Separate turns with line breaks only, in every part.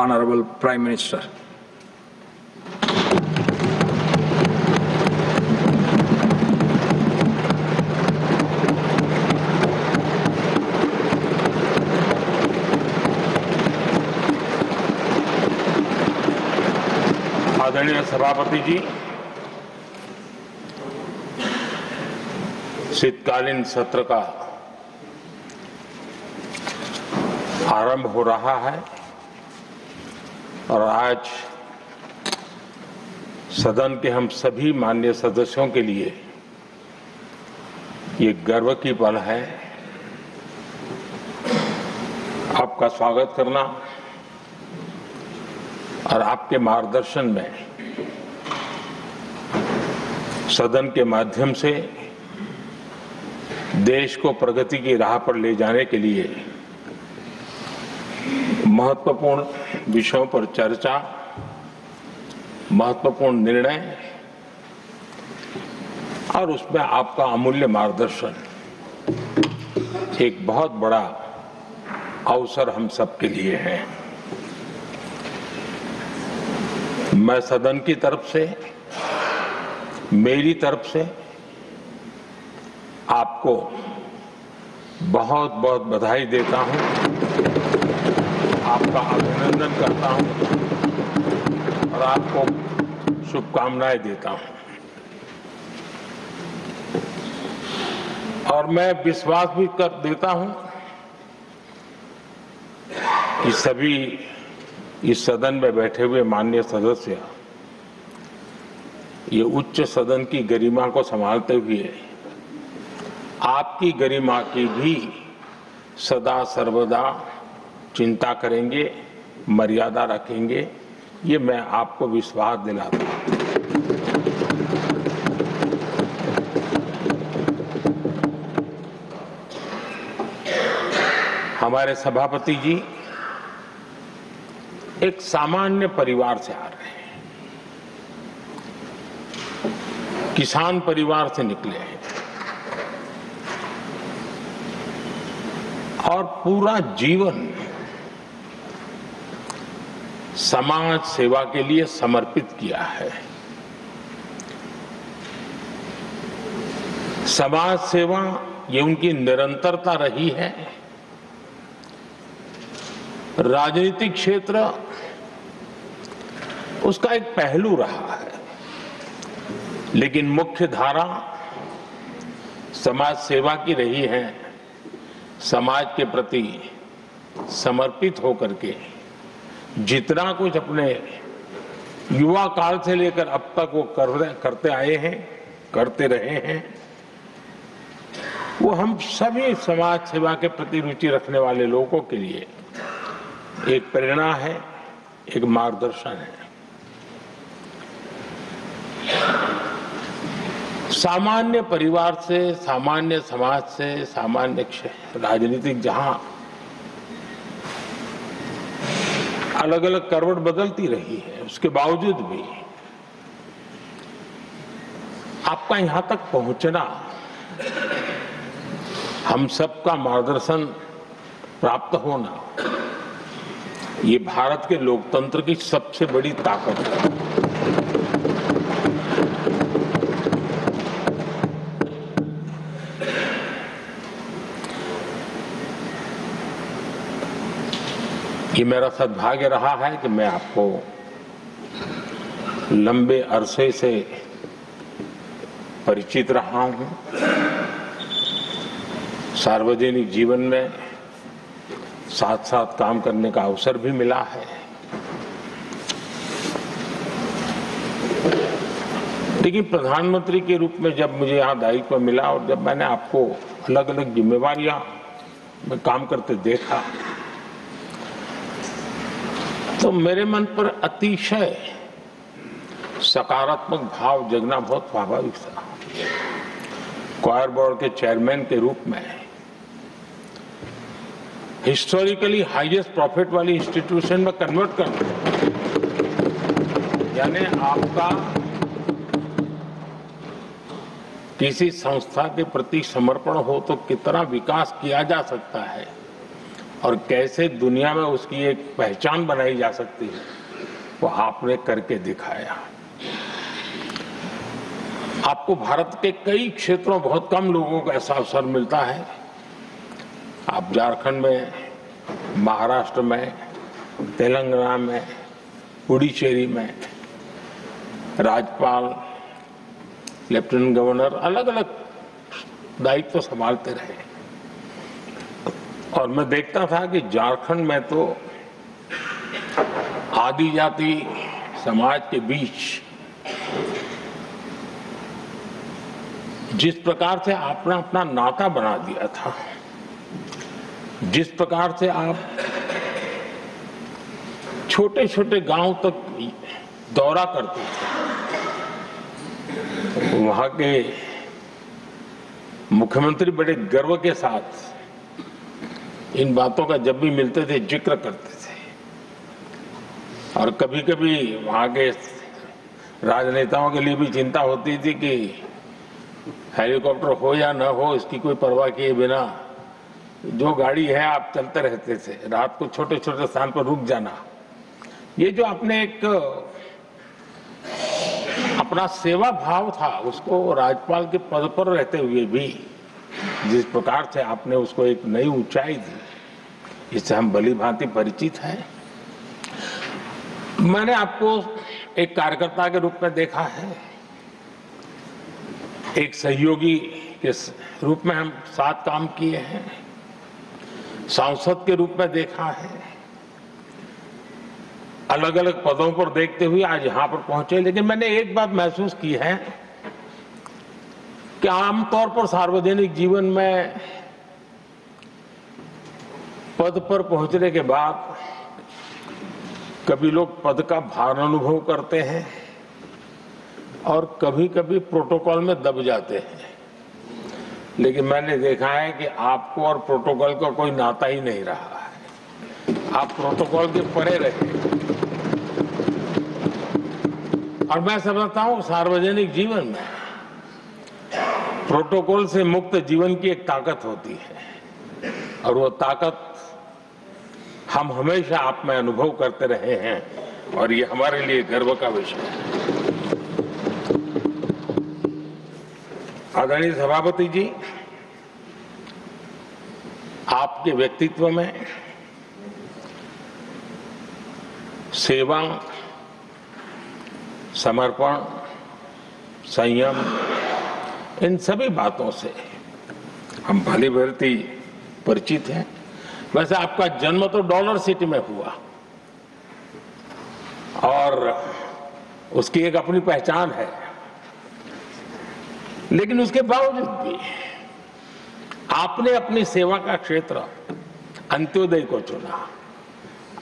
Honorable Prime Minister.
आदरणीय सभापति जी, शीतकालीन सत्र का आरंभ हो रहा है और आज सदन के हम सभी माननीय सदस्यों के लिए ये गर्व की पल है आपका स्वागत करना और आपके मार्गदर्शन में सदन के माध्यम से देश को प्रगति की राह पर ले जाने के लिए महत्वपूर्ण विषयों पर चर्चा, महत्वपूर्ण निर्णय और उसमें आपका अमूल्य मार्गदर्शन एक बहुत बड़ा अवसर हम सबके लिए है। मैं सदन की तरफ से, मेरी तरफ से आपको बहुत बहुत बधाई देता हूं, आपका अभिनंदन करता हूं और आपको शुभकामनाएं देता हूं। और मैं विश्वास भी कर देता हूं कि सभी इस सदन में बैठे हुए माननीय सदस्य ये उच्च सदन की गरिमा को संभालते हुए आपकी गरिमा की भी सदा सर्वदा चिंता करेंगे, मर्यादा रखेंगे, ये मैं आपको विश्वास दिलाता हूं। हमारे सभापति जी एक सामान्य परिवार से आ रहे हैं, किसान परिवार से निकले हैं और पूरा जीवन समाज सेवा के लिए समर्पित किया है। समाज सेवा ये उनकी निरंतरता रही है। राजनीतिक क्षेत्र उसका एक पहलू रहा है, लेकिन मुख्य धारा समाज सेवा की रही है। समाज के प्रति समर्पित होकर के जितना कुछ अपने युवा काल से लेकर अब तक वो करते आए हैं, करते रहे हैं, वो हम सभी समाज सेवा के प्रति रुचि रखने वाले लोगों के लिए एक प्रेरणा है, एक मार्गदर्शन है। सामान्य परिवार से, सामान्य समाज से, सामान्य राजनीतिक जहां अलग अलग करवट बदलती रही है, उसके बावजूद भी आपका यहां तक पहुंचना, हम सबका मार्गदर्शन प्राप्त होना, ये भारत के लोकतंत्र की सबसे बड़ी ताकत है। ये मेरा सद्भाग्य रहा है कि मैं आपको लंबे अरसे से परिचित रहा हूं। सार्वजनिक जीवन में साथ साथ काम करने का अवसर भी मिला है। लेकिन प्रधानमंत्री के रूप में जब मुझे यहाँ दायित्व मिला और जब मैंने आपको अलग अलग जिम्मेवारियां में काम करते देखा, तो मेरे मन पर अतिशय सकारात्मक भाव जगना बहुत स्वाभाविक था। क्वायर बोर्ड के चेयरमैन के रूप में हिस्टोरिकली हाईएस्ट प्रॉफिट वाली इंस्टीट्यूशन में कन्वर्ट करना, यानी आपका किसी संस्था के प्रति समर्पण हो तो कितना विकास किया जा सकता है, और कैसे दुनिया में उसकी एक पहचान बनाई जा सकती है, वो आपने करके दिखाया। आपको भारत के कई क्षेत्रों बहुत कम लोगों को ऐसा अवसर मिलता है। आप झारखंड में, महाराष्ट्र में, तेलंगाना में, पुडुचेरी में राज्यपाल, लेफ्टिनेंट गवर्नर अलग अलग दायित्व तो संभालते रहे। और मैं देखता था कि झारखंड में तो आदिजाति समाज के बीच जिस प्रकार से आपने अपना नाता बना दिया था, जिस प्रकार से आप छोटे छोटे गांव तक दौरा करते थे, वहां के मुख्यमंत्री बड़े गर्व के साथ इन बातों का जब भी मिलते थे जिक्र करते थे। और कभी कभी वहां के राजनेताओं के लिए भी चिंता होती थी कि हेलीकॉप्टर हो या न हो, इसकी कोई परवाह किए बिना जो गाड़ी है आप चलते रहते थे, रात को छोटे छोटे स्थान पर रुक जाना। ये जो आपने एक अपना सेवा भाव था, उसको राज्यपाल के पद पर रहते हुए भी जिस प्रकार से आपने उसको एक नई ऊंचाई दी, इससे हम भली भांति परिचित हैं। मैंने आपको एक कार्यकर्ता के रूप में देखा है, एक सहयोगी के रूप में हम साथ काम किए हैं, सांसद के रूप में देखा है, अलग अलग पदों पर देखते हुए आज यहां पर पहुंचे। लेकिन मैंने एक बात महसूस की है कि आमतौर पर सार्वजनिक जीवन में पद पर पहुंचने के बाद कभी लोग पद का भार अनुभव करते हैं और कभी कभी प्रोटोकॉल में दब जाते हैं। लेकिन मैंने देखा है कि आपको और प्रोटोकॉल का कोई नाता ही नहीं रहा है, आप प्रोटोकॉल के परे रहे। और मैं समझता हूं सार्वजनिक जीवन में प्रोटोकॉल से मुक्त जीवन की एक ताकत होती है, और वो ताकत हम हमेशा आप में अनुभव करते रहे हैं, और ये हमारे लिए गर्व का विषय है। आदरणीय सभापति जी, आपके व्यक्तित्व में सेवा, समर्पण, संयम, इन सभी बातों से हम भली भांति परिचित हैं। वैसे आपका जन्म तो डॉलर सिटी में हुआ और उसकी एक अपनी पहचान है, लेकिन उसके बावजूद भी आपने अपनी सेवा का क्षेत्र अंत्योदय को चुना।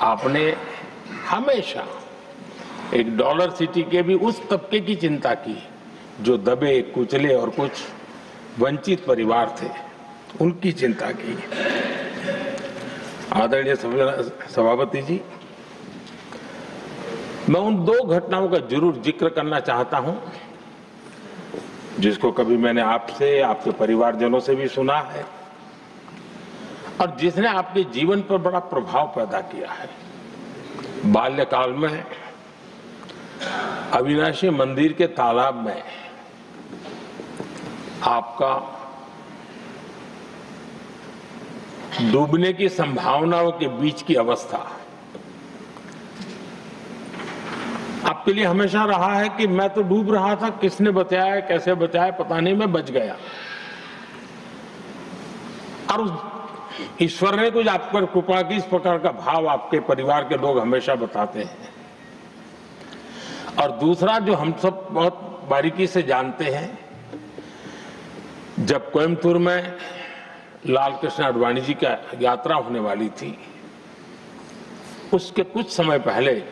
आपने हमेशा एक डॉलर सिटी के भी उस तबके की चिंता की जो दबे कुचले और कुछ वंचित परिवार थे, उनकी चिंता की। आदरणीय सभापति जी, मैं उन दो घटनाओं का जरूर जिक्र करना चाहता हूं जिसको कभी मैंने आपसे, आपके परिवारजनों से भी सुना है और जिसने आपके जीवन पर बड़ा प्रभाव पैदा किया है। बाल्यकाल में अविनाशी मंदिर के तालाब में आपका डूबने की संभावनाओं के बीच की अवस्था आपके लिए हमेशा रहा है कि मैं तो डूब रहा था, किसने बचाया, कैसे बचाया पता नहीं, मैं बच गया। और ईश्वर ने कुछ आप पर कृपा की, इस प्रकार का भाव आपके परिवार के लोग हमेशा बताते हैं। और दूसरा जो हम सब बहुत बारीकी से जानते हैं, जब कोयम्बतूर में लाल कृष्ण आडवाणी जी की यात्रा होने वाली थी, उसके कुछ समय पहले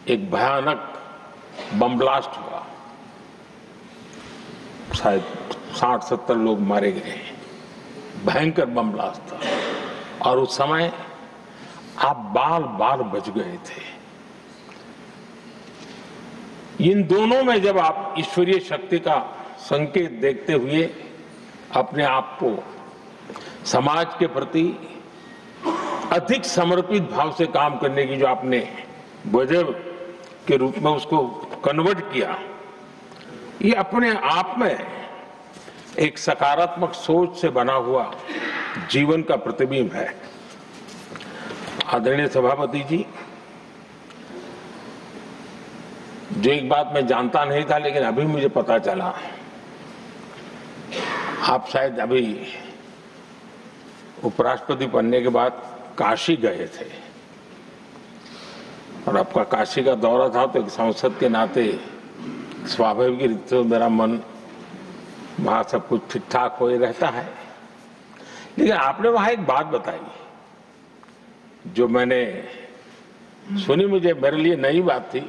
एक भयानक बम ब्लास्ट हुआ, शायद 60-70 लोग मारे गए, भयंकर बम ब्लास्ट था। और उस समय आप बाल बाल बच गए थे। इन दोनों में जब आप ईश्वरीय शक्ति का संकेत देखते हुए अपने आप को समाज के प्रति अधिक समर्पित भाव से काम करने की जो आपने वजह के रूप में उसको कन्वर्ट किया, ये अपने आप में एक सकारात्मक सोच से बना हुआ जीवन का प्रतिबिंब है। आदरणीय सभापति जी, जो एक बात मैं जानता नहीं था लेकिन अभी मुझे पता चला, आप शायद अभी उपराष्ट्रपति बनने के बाद काशी गए थे और आपका काशी का दौरा था, तो एक सांसद के नाते स्वाभाविक रूप से मेरा मन वहां सब कुछ ठीक ठाक हो ही रहता है। लेकिन आपने वहां एक बात बताई जो मैंने सुनी, मुझे मेरे लिए नई बात थी।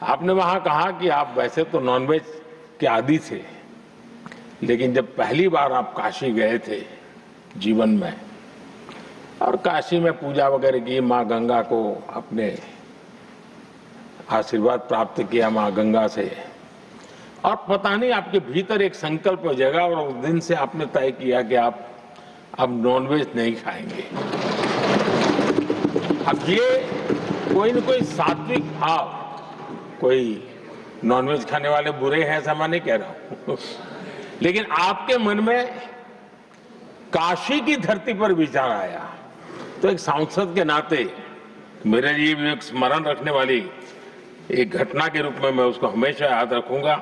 आपने वहां कहा कि आप वैसे तो नॉनवेज के आदी थे, लेकिन जब पहली बार आप काशी गए थे जीवन में और काशी में पूजा वगैरह की, माँ गंगा को अपने आशीर्वाद प्राप्त किया माँ गंगा से, और पता नहीं आपके भीतर एक संकल्प हो जाएगा और उस दिन से आपने तय किया कि आप अब नॉनवेज नहीं खाएंगे। अब ये कोई न कोई सात्विक भाव, कोई नॉनवेज खाने वाले बुरे हैं ऐसा मैं नहीं कह रहा हूं, लेकिन आपके मन में काशी की धरती पर विचार आया, तो एक सांसद के नाते मेरे लिए भी एक स्मरण रखने वाली एक घटना के रूप में मैं उसको हमेशा याद रखूंगा।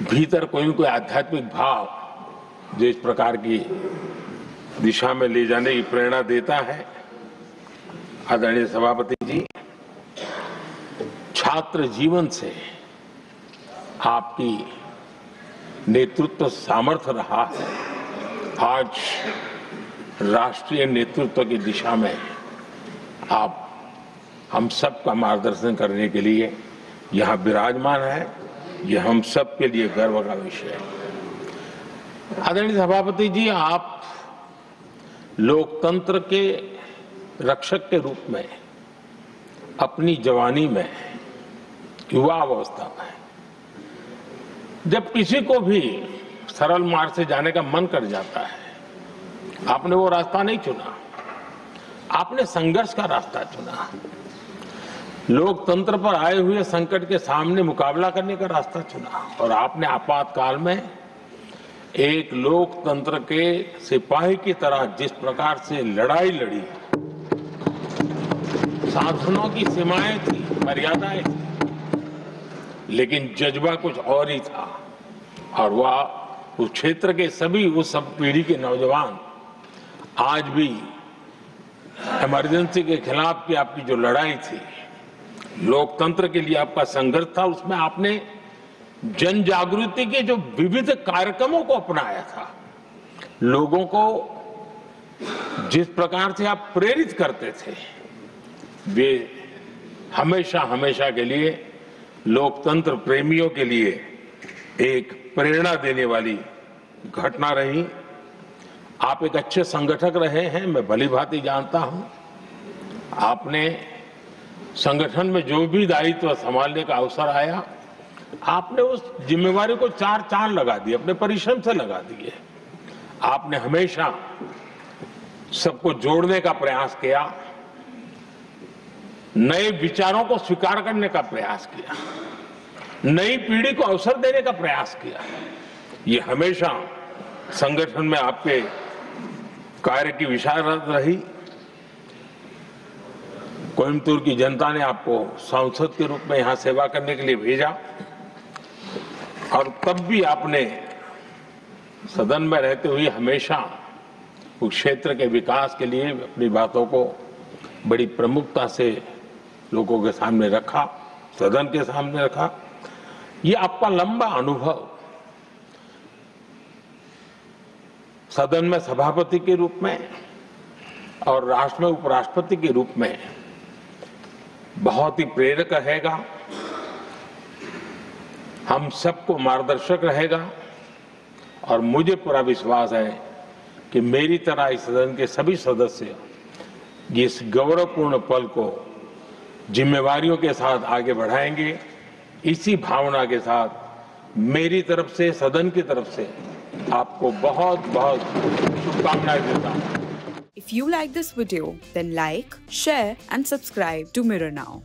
भीतर कोई न कोई आध्यात्मिक भाव जो इस प्रकार की दिशा में ले जाने की प्रेरणा देता है। आदरणीय सभापति जी, छात्र जीवन से आपकी नेतृत्व सामर्थ्य रहा है। आज राष्ट्रीय नेतृत्व की दिशा में आप हम सब का मार्गदर्शन करने के लिए यहाँ विराजमान है, यह हम सब के लिए गर्व का विषय है। आदरणीय सभापति जी, आप लोकतंत्र के रक्षक के रूप में अपनी जवानी में, युवा अवस्था में, जब किसी को भी सरल मार्ग से जाने का मन कर जाता है, आपने वो रास्ता नहीं चुना, आपने संघर्ष का रास्ता चुना। लोकतंत्र पर आए हुए संकट के सामने मुकाबला करने का रास्ता चुना और आपने आपातकाल में एक लोकतंत्र के सिपाही की तरह जिस प्रकार से लड़ाई लड़ी, साधनों की सीमाएं थी, मर्यादाएं थी, लेकिन जज्बा कुछ और ही था। और वह उस क्षेत्र के सभी, उस सब पीढ़ी के नौजवान आज भी इमरजेंसी के खिलाफ की आपकी जो लड़ाई थी, लोकतंत्र के लिए आपका संघर्ष था, उसमें आपने जन जागृति के जो विविध कार्यक्रमों को अपनाया था, लोगों को जिस प्रकार से आप प्रेरित करते थे, वे हमेशा हमेशा के लिए लोकतंत्र प्रेमियों के लिए एक प्रेरणा देने वाली घटना रही। आप एक अच्छे संगठक रहे हैं, मैं भली भांति जानता हूं। आपने संगठन में जो भी दायित्व संभालने का अवसर आया, आपने उस जिम्मेवारी को चार चांद लगा दिए, अपने परिश्रम से लगा दिए। आपने हमेशा सबको जोड़ने का प्रयास किया, नए विचारों को स्वीकार करने का प्रयास किया, नई पीढ़ी को अवसर देने का प्रयास किया। ये हमेशा संगठन में आपके कार्य की विशारद रही। कोयम्बतूर की जनता ने आपको सांसद के रूप में यहां सेवा करने के लिए भेजा और तब भी आपने सदन में रहते हुए हमेशा उस क्षेत्र के विकास के लिए अपनी बातों को बड़ी प्रमुखता से लोगों के सामने रखा, सदन के सामने रखा। ये आपका लंबा अनुभव सदन में सभापति के रूप में और राष्ट्र में उपराष्ट्रपति के रूप में बहुत ही प्रेरक रहेगा, हम सबको मार्गदर्शक रहेगा। और मुझे पूरा विश्वास है कि मेरी तरह इस सदन के सभी सदस्य इस गौरवपूर्ण पल को जिम्मेवारियों के साथ आगे बढ़ाएंगे। इसी भावना के साथ मेरी तरफ से, सदन की तरफ से आपको बहुत बहुत शुभकामनाएं देता हूं।
you like this video, then like, share and subscribe to Mirror Now.